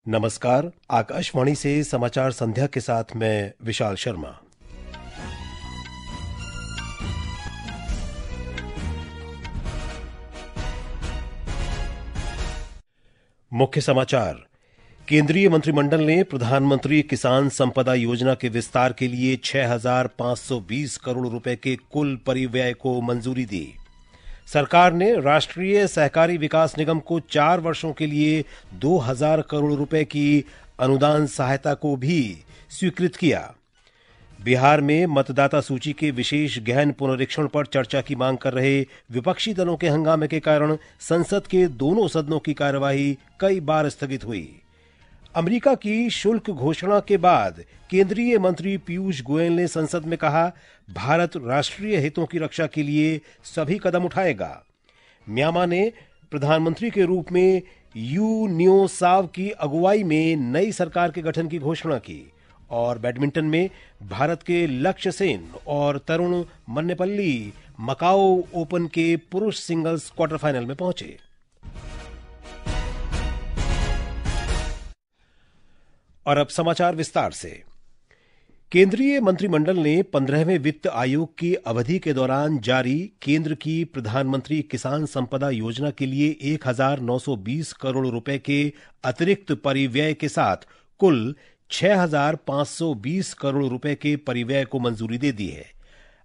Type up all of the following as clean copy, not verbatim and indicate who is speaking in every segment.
Speaker 1: नमस्कार। आकाशवाणी से समाचार संध्या के साथ मैं विशाल शर्मा। मुख्य समाचार। केंद्रीय मंत्रिमंडल ने प्रधानमंत्री किसान संपदा योजना के विस्तार के लिए 6,520 करोड़ रुपए के कुल परिव्यय को मंजूरी दी। सरकार ने राष्ट्रीय सहकारी विकास निगम को 4 वर्षों के लिए 2,000 करोड़ रुपए की अनुदान सहायता को भी स्वीकृत किया। बिहार में मतदाता सूची के विशेष गहन पुनरीक्षण पर चर्चा की मांग कर रहे विपक्षी दलों के हंगामे के कारण संसद के दोनों सदनों की कार्यवाही कई बार स्थगित हुई। अमेरिका की शुल्क घोषणा के बाद केंद्रीय मंत्री पीयूष गोयल ने संसद में कहा, भारत राष्ट्रीय हितों की रक्षा के लिए सभी कदम उठाएगा। म्यांमार ने प्रधानमंत्री के रूप में यू न्यो साव की अगुवाई में नई सरकार के गठन की घोषणा की। और बैडमिंटन में भारत के लक्ष्य सेन और तरुण मन्नेपल्ली मकाओ ओपन के पुरुष सिंगल्स क्वार्टर फाइनल में पहुंचे। और अब समाचार विस्तार से। केंद्रीय मंत्रिमंडल ने 15वें वित्त आयोग की अवधि के दौरान जारी केंद्र की प्रधानमंत्री किसान संपदा योजना के लिए 1,920 करोड़ रुपए के अतिरिक्त परिव्यय के साथ कुल 6,520 करोड़ रुपए के परिव्यय को मंजूरी दे दी है।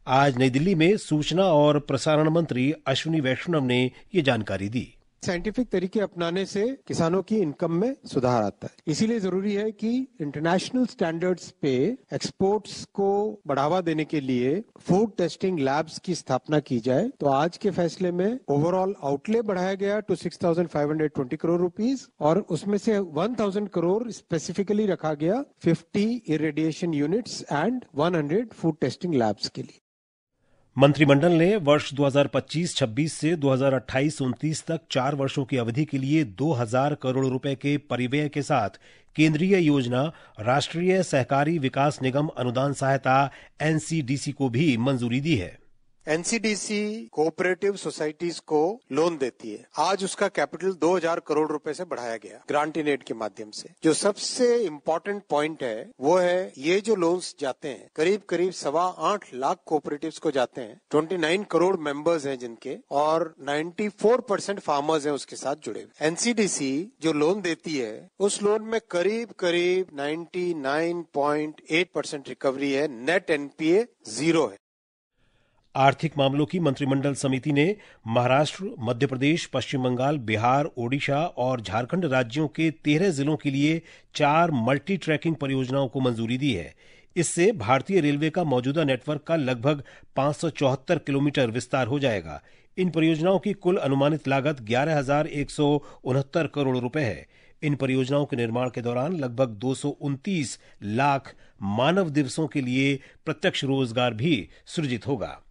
Speaker 1: आज नई दिल्ली में सूचना और प्रसारण मंत्री अश्विनी वैष्णव ने ये जानकारी दी।
Speaker 2: साइंटिफिक तरीके अपनाने से किसानों की इनकम में सुधार आता है। इसीलिए जरूरी है कि इंटरनेशनल स्टैंडर्ड्स पे एक्सपोर्ट्स को बढ़ावा देने के लिए फूड टेस्टिंग लैब्स की स्थापना की जाए। तो आज के फैसले में ओवरऑल आउटले बढ़ाया गया टू 6,520 करोड़ रुपीस और उसमें से 1,000 करोड़ स्पेसिफिकली रखा गया 50 irradiation units and 100 food testing labs के लिए।
Speaker 1: मंत्रिमंडल ने वर्ष 2025-26 से 2028-29 तक 4 वर्षों की अवधि के लिए 2,000 करोड़ रुपए के परिव्यय के साथ केंद्रीय योजना राष्ट्रीय सहकारी विकास निगम अनुदान सहायता एनसीडीसी को भी मंजूरी दी है।
Speaker 2: एनसीडीसी कोऑपरेटिव सोसाइटीज को लोन देती है। आज उसका कैपिटल 2,000 करोड़ रुपए से बढ़ाया गया ग्रांट इन एड के माध्यम से। जो सबसे इम्पोर्टेंट पॉइंट है वो है ये जो लोन्स जाते हैं करीब 8.25 लाख कोऑपरेटिव्स को जाते हैं। 29 करोड़ मेंबर्स हैं जिनके और 94% फार्मर्स हैं उसके साथ जुड़े हुए। एनसीडीसी जो लोन देती है उस लोन में करीब 99.8% रिकवरी है। नेट एनपीए 0 है।
Speaker 1: आर्थिक मामलों की मंत्रिमंडल समिति ने महाराष्ट्र, मध्य प्रदेश, पश्चिम बंगाल, बिहार, ओडिशा और झारखंड राज्यों के 13 जिलों के लिए 4 मल्टी ट्रैकिंग परियोजनाओं को मंजूरी दी है। इससे भारतीय रेलवे का मौजूदा नेटवर्क का लगभग 574 किलोमीटर विस्तार हो जाएगा। इन परियोजनाओं की कुल अनुमानित लागत 11,169 करोड़ रुपए है। इन परियोजनाओं के निर्माण के दौरान लगभग 229 लाख मानव दिवसों के लिए प्रत्यक्ष रोजगार भी सृजित होगा।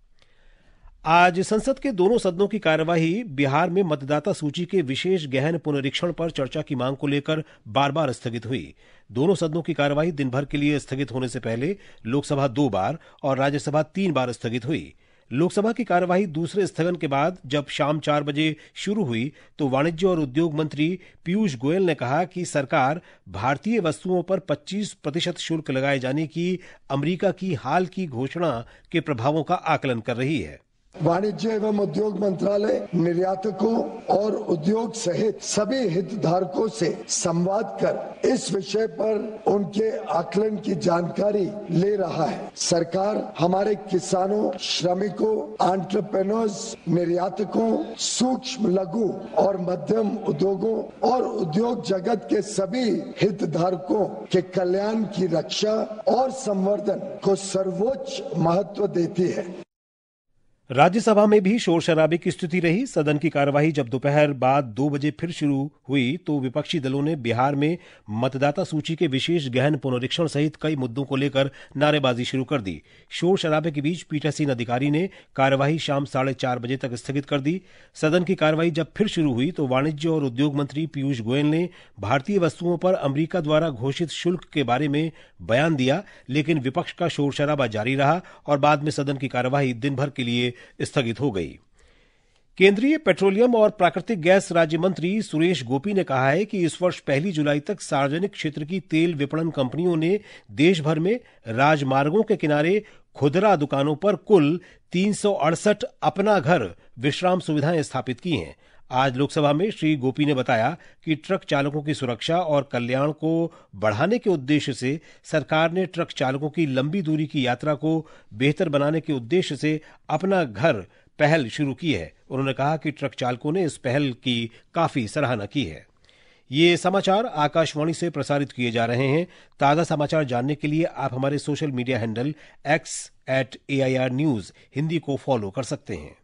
Speaker 1: आज संसद के दोनों सदनों की कार्यवाही बिहार में मतदाता सूची के विशेष गहन पुनरीक्षण पर चर्चा की मांग को लेकर बार बार स्थगित हुई। दोनों सदनों की कार्यवाही दिन भर के लिए स्थगित होने से पहले लोकसभा 2 बार और राज्यसभा 3 बार स्थगित हुई। लोकसभा की कार्यवाही दूसरे स्थगन के बाद जब शाम 4 बजे शुरू हुई तो वाणिज्य और उद्योग मंत्री पीयूष गोयल ने कहा कि सरकार भारतीय वस्तुओं पर 25% शुल्क लगाए जाने की अमेरिका की हाल की घोषणा के प्रभावों का आकलन कर रही है।
Speaker 3: वाणिज्य एवं उद्योग मंत्रालय निर्यातकों और उद्योग सहित सभी हितधारकों से संवाद कर इस विषय पर उनके आकलन की जानकारी ले रहा है। सरकार हमारे किसानों, श्रमिकों, एंटरप्रेन्योर्स, निर्यातकों, सूक्ष्म, लघु और मध्यम उद्योगों और उद्योग जगत के सभी हितधारकों के कल्याण की रक्षा और संवर्धन को सर्वोच्च महत्व देती है।
Speaker 1: राज्यसभा में भी शोर शराबे की स्थिति रही। सदन की कार्यवाही जब दोपहर बाद 2 बजे फिर शुरू हुई तो विपक्षी दलों ने बिहार में मतदाता सूची के विशेष गहन पुनरीक्षण सहित कई मुद्दों को लेकर नारेबाजी शुरू कर दी। शोर शराबे के बीच पीठासीन अधिकारी ने कार्यवाही शाम 4:30 बजे तक स्थगित कर दी। सदन की कार्यवाही जब फिर शुरू हुई तो वाणिज्य और उद्योग मंत्री पीयूष गोयल ने भारतीय वस्तुओं पर अमेरिका द्वारा घोषित शुल्क के बारे में बयान दिया, लेकिन विपक्ष का शोर शराबा जारी रहा और बाद में सदन की कार्यवाही दिन भर के लिए स्थगित हो गई। केंद्रीय पेट्रोलियम और प्राकृतिक गैस राज्य मंत्री सुरेश गोपी ने कहा है कि इस वर्ष 1 जुलाई तक सार्वजनिक क्षेत्र की तेल विपणन कंपनियों ने देश भर में राजमार्गों के किनारे खुदरा दुकानों पर कुल 368 अपना घर विश्राम सुविधाएं स्थापित की हैं। आज लोकसभा में श्री गोपी ने बताया कि ट्रक चालकों की सुरक्षा और कल्याण को बढ़ाने के उद्देश्य से सरकार ने ट्रक चालकों की लंबी दूरी की यात्रा को बेहतर बनाने के उद्देश्य से अपना घर पहल शुरू की है। उन्होंने कहा कि ट्रक चालकों ने इस पहल की काफी सराहना की है। ये समाचार आकाशवाणी से प्रसारित किए जा रहे हैं। ताजा समाचार जानने के लिए आप हमारे social media handle x@AIR News Hindi को फॉलो कर सकते हैं।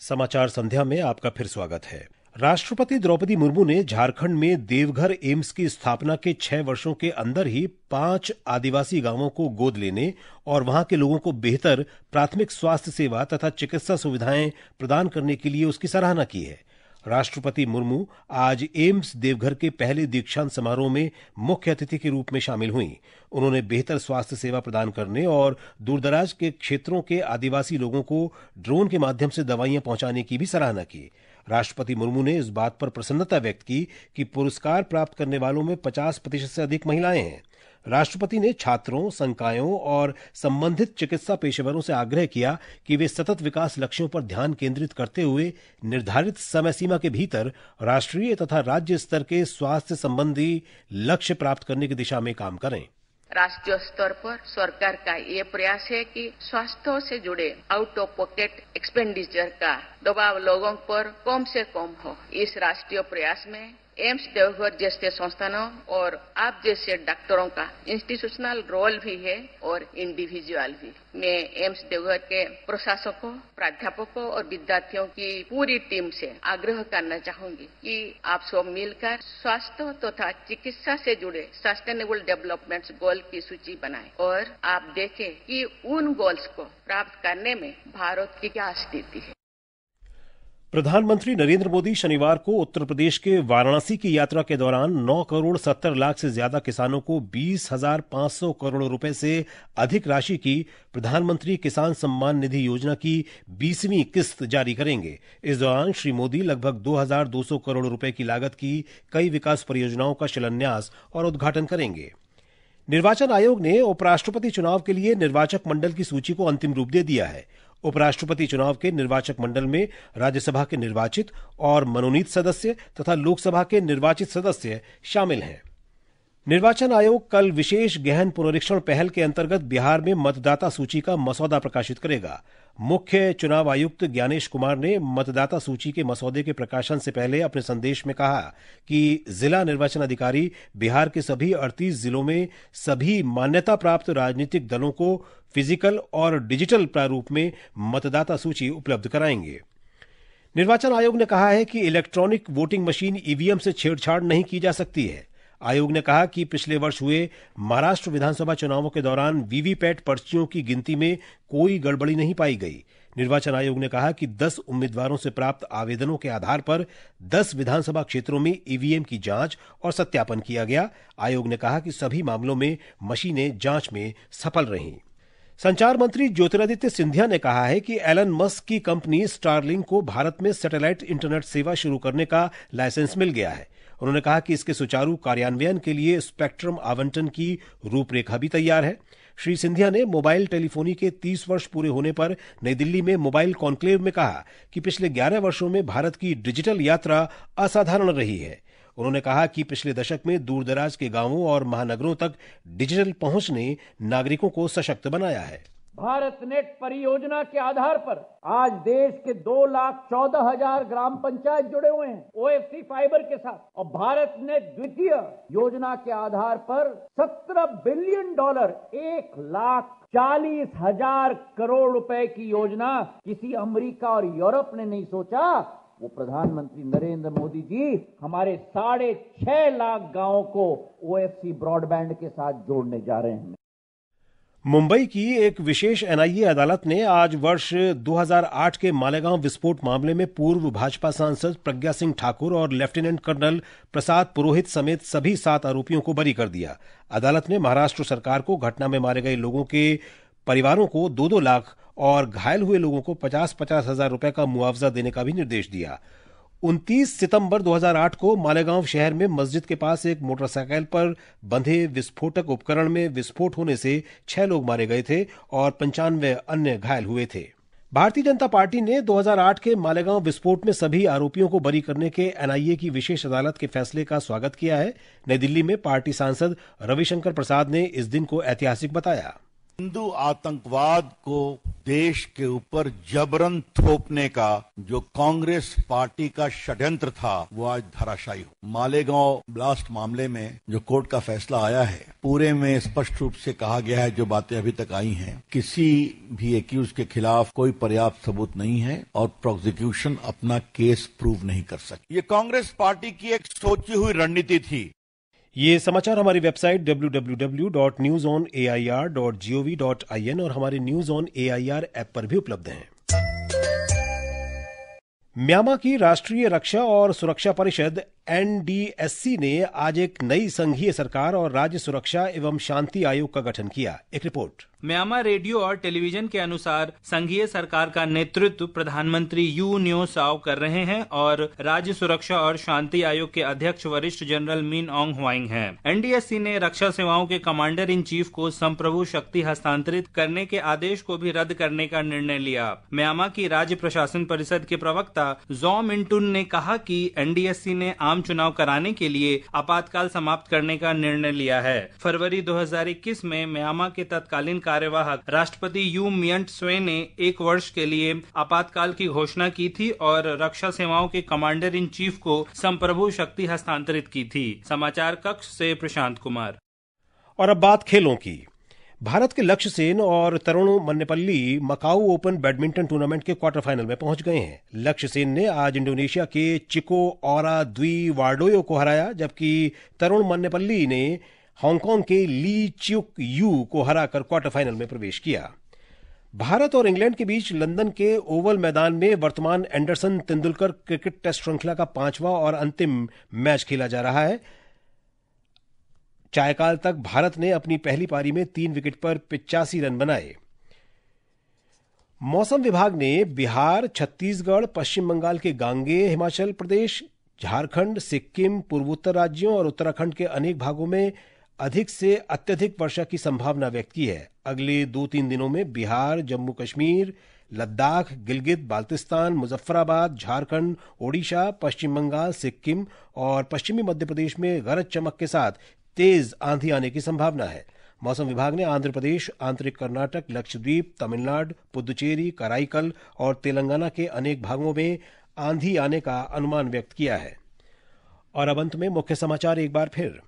Speaker 1: समाचार संध्या में आपका फिर स्वागत है। राष्ट्रपति द्रौपदी मुर्मू ने झारखंड में देवघर एम्स की स्थापना के 6 वर्षों के अंदर ही 5 आदिवासी गांवों को गोद लेने और वहां के लोगों को बेहतर प्राथमिक स्वास्थ्य सेवा तथा चिकित्सा सुविधाएं प्रदान करने के लिए उसकी सराहना की है। राष्ट्रपति मुर्मू आज एम्स देवघर के पहले दीक्षांत समारोह में मुख्य अतिथि के रूप में शामिल हुईं। उन्होंने बेहतर स्वास्थ्य सेवा प्रदान करने और दूरदराज के क्षेत्रों के आदिवासी लोगों को ड्रोन के माध्यम से दवाइयां पहुंचाने की भी सराहना की। राष्ट्रपति मुर्मू ने इस बात पर प्रसन्नता व्यक्त की कि पुरस्कार प्राप्त करने वालों में 50% से अधिक महिलाएं हैं। राष्ट्रपति ने छात्रों, संकायों और संबंधित चिकित्सा पेशेवरों से आग्रह किया कि वे सतत विकास लक्ष्यों पर ध्यान केंद्रित करते हुए निर्धारित समय सीमा के भीतर राष्ट्रीय तथा राज्य स्तर के स्वास्थ्य संबंधी लक्ष्य प्राप्त करने की दिशा में काम करें।
Speaker 4: राष्ट्रीय स्तर पर सरकार का ये प्रयास है कि स्वास्थ्य से जुड़े आउट ऑफ पॉकेट एक्सपेंडिचर का दबाव लोगों पर कम से कम हो। इस राष्ट्रीय प्रयास में एम्स देवघर जैसे संस्थानों और आप जैसे डॉक्टरों का इंस्टीट्यूशनल रोल भी है और इंडिविजुअल भी। मैं एम्स देवघर के प्रशासकों, प्राध्यापकों और विद्यार्थियों की पूरी टीम से आग्रह करना चाहूंगी कि आप सब मिलकर स्वास्थ्य तथा चिकित्सा से जुड़े सस्टेनेबल डेवलपमेंट गोल की सूची बनाएं और आप देखें कि उन गोल्स को प्राप्त करने में भारत की क्या स्थिति है।
Speaker 1: प्रधानमंत्री नरेंद्र मोदी शनिवार को उत्तर प्रदेश के वाराणसी की यात्रा के दौरान 9 करोड़ 70 लाख से ज्यादा किसानों को 20,500 करोड़ रुपए से अधिक राशि की प्रधानमंत्री किसान सम्मान निधि योजना की 20वीं किस्त जारी करेंगे। इस दौरान श्री मोदी लगभग 2,200 करोड़ रुपए की लागत की कई विकास परियोजनाओं का शिलान्यास और उद्घाटन करेंगे। निर्वाचन आयोग ने उपराष्ट्रपति चुनाव के लिए निर्वाचक मंडल की सूची को अंतिम रूप दे दिया है। उपराष्ट्रपति चुनाव के निर्वाचक मंडल में राज्यसभा के निर्वाचित और मनोनीत सदस्य तथा लोकसभा के निर्वाचित सदस्य शामिल हैं। निर्वाचन आयोग कल विशेष गहन पुनरीक्षण पहल के अंतर्गत बिहार में मतदाता सूची का मसौदा प्रकाशित करेगा। मुख्य चुनाव आयुक्त ज्ञानेश कुमार ने मतदाता सूची के मसौदे के प्रकाशन से पहले अपने संदेश में कहा कि जिला निर्वाचन अधिकारी बिहार के सभी 38 जिलों में सभी मान्यता प्राप्त राजनीतिक दलों को फिजिकल और डिजिटल प्रारूप में मतदाता सूची उपलब्ध कराएंगे। निर्वाचन आयोग ने कहा है कि इलेक्ट्रॉनिक वोटिंग मशीन ईवीएम से छेड़छाड़ नहीं की जा सकती है। आयोग ने कहा कि पिछले वर्ष हुए महाराष्ट्र विधानसभा चुनावों के दौरान वीवीपैट पर्चियों की गिनती में कोई गड़बड़ी नहीं पाई गई। निर्वाचन आयोग ने कहा कि 10 उम्मीदवारों से प्राप्त आवेदनों के आधार पर 10 विधानसभा क्षेत्रों में ईवीएम की जांच और सत्यापन किया गया। आयोग ने कहा कि सभी मामलों में मशीनें जांच में सफल रहीं। संचार मंत्री ज्योतिरादित्य सिंधिया ने कहा है कि एलन मस्क की कंपनी स्टारलिंक को भारत में सैटेलाइट इंटरनेट सेवा शुरू करने का लाइसेंस मिल गया है। उन्होंने कहा कि इसके सुचारू कार्यान्वयन के लिए स्पेक्ट्रम आवंटन की रूपरेखा भी तैयार है। श्री सिंधिया ने मोबाइल टेलीफोनी के 30 वर्ष पूरे होने पर नई दिल्ली में मोबाइल कॉन्क्लेव में कहा कि पिछले 11 वर्षों में भारत की डिजिटल यात्रा असाधारण रही है। उन्होंने कहा कि पिछले दशक में दूरदराज के गांवों और महानगरों तक डिजिटल पहुंच ने नागरिकों को सशक्त बनाया है।
Speaker 5: भारत नेट परियोजना के आधार पर आज देश के 2,14,000 ग्राम पंचायत जुड़े हुए हैं ओएफसी फाइबर के साथ, और भारत नेट द्वितीय योजना के आधार पर $17 बिलियन 1,40,000 करोड़ रुपए की योजना किसी अमेरिका और यूरोप ने नहीं सोचा। वो प्रधानमंत्री नरेंद्र मोदी जी हमारे 6.5 लाख गांवों को ओएफसी ब्रॉडबैंड के साथ जोड़ने जा रहे हैं।
Speaker 1: मुंबई की एक विशेष एनआईए अदालत ने आज वर्ष 2008 के मालेगांव विस्फोट मामले में पूर्व भाजपा सांसद प्रज्ञा सिंह ठाकुर और लेफ्टिनेंट कर्नल प्रसाद पुरोहित समेत सभी 7 आरोपियों को बरी कर दिया। अदालत ने महाराष्ट्र सरकार को घटना में मारे गए लोगों के परिवारों को 2-2 लाख और घायल हुए लोगों को 50-50 हजार रुपए का मुआवजा देने का भी निर्देश दिया। 29 सितंबर 2008 को मालेगांव शहर में मस्जिद के पास एक मोटरसाइकिल पर बंधे विस्फोटक उपकरण में विस्फोट होने से 6 लोग मारे गए थे और 95 अन्य घायल हुए थे। भारतीय जनता पार्टी ने 2008 के मालेगांव विस्फोट में सभी आरोपियों को बरी करने के एनआईए की विशेष अदालत के फैसले का स्वागत किया है। नई दिल्ली में पार्टी सांसद रविशंकर प्रसाद ने इस दिन को ऐतिहासिक बताया।
Speaker 6: हिंदू आतंकवाद को देश के ऊपर जबरन थोपने का जो कांग्रेस पार्टी का षड्यंत्र था वो आज धराशायी हो। मालेगांव ब्लास्ट मामले में जो कोर्ट का फैसला आया है पूरे में स्पष्ट रूप से कहा गया है, जो बातें अभी तक आई हैं, किसी भी एक्यूज के खिलाफ कोई पर्याप्त सबूत नहीं है और प्रोसिक्यूशन अपना केस प्रूव नहीं कर सकती। ये कांग्रेस पार्टी की एक सोची हुई रणनीति थी।
Speaker 1: ये समाचार हमारी वेबसाइट www.newsonair.gov.in और हमारे न्यूज ऑन एआईआर ऐप पर भी उपलब्ध हैं। म्यांमार की राष्ट्रीय रक्षा और सुरक्षा परिषद एनडीएससी ने आज एक नई संघीय सरकार और राज्य सुरक्षा एवं शांति आयोग का गठन किया। एक रिपोर्ट।
Speaker 7: म्यांमार रेडियो और टेलीविजन के अनुसार संघीय सरकार का नेतृत्व प्रधानमंत्री यू न्यो साव कर रहे हैं और राज्य सुरक्षा और शांति आयोग के अध्यक्ष वरिष्ठ जनरल मिन ऑंग ह्वाइंग हैं। एनडीएससी ने रक्षा सेवाओं के कमांडर इन चीफ को संप्रभु शक्ति हस्तांतरित करने के आदेश को भी रद्द करने का निर्णय लिया। म्यांमार की राज्य प्रशासन परिषद के प्रवक्ता जॉ मिंटुन ने कहा कि एनडीएससी ने आम चुनाव कराने के लिए आपातकाल समाप्त करने का निर्णय लिया है। फरवरी 2021 में म्यांमार के तत्कालीन कार्यवाहक राष्ट्रपति यू मियंट स्वे ने 1 वर्ष के लिए आपातकाल की घोषणा की थी और रक्षा सेवाओं के कमांडर इन चीफ को संप्रभु शक्ति हस्तांतरित की थी। समाचार कक्ष से प्रशांत कुमार।
Speaker 1: और अब बात खेलों की। भारत के लक्ष्य सेन और Tarun Mannepalli Macau Open badminton tournament के क्वार्टर फाइनल में पहुंच गए हैं। लक्ष्य सेन ने आज इंडोनेशिया के चिको औरा द्वी वार्डोयो को हराया, जबकि तरुण मन्नेपल्ली ने हांगकांग के ली च्युक यू को हराकर क्वार्टर फाइनल में प्रवेश किया। भारत और इंग्लैंड के बीच लंदन के ओवल मैदान में वर्तमान एंडरसन तेंदुलकर क्रिकेट टेस्ट श्रृंखला का 5वां और अंतिम मैच खेला जा रहा है। चायकाल तक भारत ने अपनी पहली पारी में 3 विकेट पर 85 रन बनाए। मौसम विभाग ने बिहार, छत्तीसगढ़, पश्चिम बंगाल के गांगेय, हिमाचल प्रदेश, झारखंड, सिक्किम, पूर्वोत्तर राज्यों और उत्तराखंड के अनेक भागों में अधिक से अत्यधिक वर्षा की संभावना व्यक्त की है। अगले 2-3 दिनों में बिहार, जम्मू कश्मीर, लद्दाख, गिलगित बाल्तिस्तान, मुजफ्फराबाद, झारखंड, ओडिशा, पश्चिम बंगाल, सिक्किम और पश्चिमी मध्य प्रदेश में गरज चमक के साथ तेज आंधी आने की संभावना है। मौसम विभाग ने आंध्र प्रदेश, आंतरिक कर्नाटक, लक्षद्वीप, तमिलनाडु, पुदुचेरी, कराईकल और तेलंगाना के अनेक भागों में आंधी आने का अनुमान व्यक्त किया है। और अब अंत में मुख्य समाचार एक बार फिर।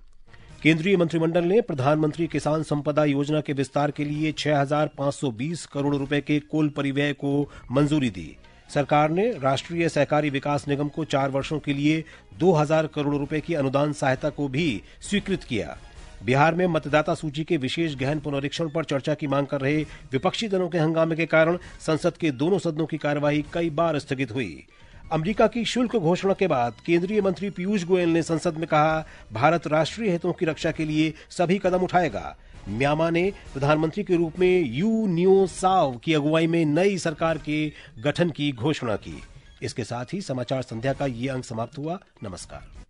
Speaker 1: केंद्रीय मंत्रिमंडल ने प्रधानमंत्री किसान संपदा योजना के विस्तार के लिए 6,520 करोड़ रुपए के कुल परिव्यय को मंजूरी दी। सरकार ने राष्ट्रीय सहकारी विकास निगम को 4 वर्षों के लिए 2,000 करोड़ रुपए की अनुदान सहायता को भी स्वीकृत किया। बिहार में मतदाता सूची के विशेष गहन पुनरीक्षण पर चर्चा की मांग कर रहे विपक्षी दलों के हंगामे के कारण संसद के दोनों सदनों की कार्यवाही कई बार स्थगित हुई। अमेरिका की शुल्क घोषणा के बाद केंद्रीय मंत्री पीयूष गोयल ने संसद में कहा, भारत राष्ट्रीय हितों की रक्षा के लिए सभी कदम उठाएगा। म्यांमार ने प्रधानमंत्री के रूप में यू न्यो साव की अगुवाई में नई सरकार के गठन की घोषणा की। इसके साथ ही समाचार संध्या का ये अंक समाप्त हुआ। नमस्कार।